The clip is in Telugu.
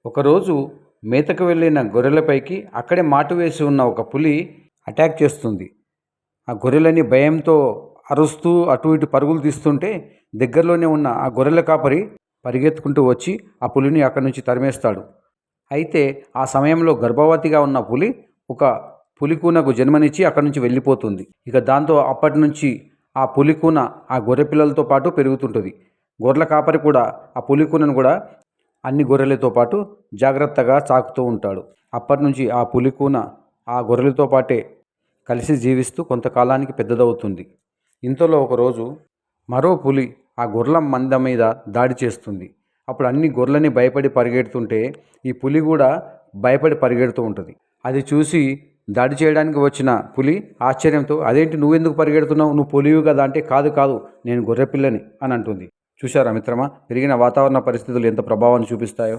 ఒకరోజు మేతకు వెళ్ళిన గొర్రెలపైకి అక్కడే మాటు వేసి ఉన్న ఒక పులి అటాక్ చేస్తుంది. ఆ గొర్రెలని భయంతో అరుస్తూ అటు ఇటు పరుగులు తీస్తుంటే దగ్గరలోనే ఉన్న ఆ గొర్రెల కాపరి పరిగెత్తుకుంటూ వచ్చి ఆ పులిని అక్కడి నుంచి తరిమేస్తాడు. అయితే ఆ సమయంలో గర్భవతిగా ఉన్న పులి ఒక పులికూనకు జన్మనిచ్చి అక్కడి నుంచి వెళ్ళిపోతుంది. ఇక దాంతో అప్పటి నుంచి ఆ పులికూన ఆ గొర్రె పిల్లలతో పాటు పెరుగుతుంటుంది. గొర్రెల కాపరి కూడా ఆ పులికూనను కూడా అన్ని గొర్రెలతో పాటు జాగ్రత్తగా సాకుతూ ఉంటాడు. అప్పటి నుంచి ఆ పులికూన ఆ గొర్రెలతో పాటే కలిసి జీవిస్తూ కొంతకాలానికి పెద్దదవుతుంది. ఇంతలో ఒకరోజు మరో పులి ఆ గొర్రెల మంద మీద దాడి చేస్తుంది. అప్పుడు అన్ని గొర్రెలని భయపడి పరిగెడుతుంటే ఈ పులి కూడా భయపడి పరిగెడుతూ ఉంటుంది. అది చూసి దాడి చేయడానికి వచ్చిన పులి ఆశ్చర్యంతో, అదేంటి నువ్వెందుకు పరిగెడుతున్నావు, నువ్వు పులివి కదా అంటే, కాదు కాదు నేను గొర్రె పిల్లని అని అంటుంది. చూశారా మిత్రమా, పెరిగిన వాతావరణ పరిస్థితులు ఎంత ప్రభావాన్ని చూపిస్తాయో.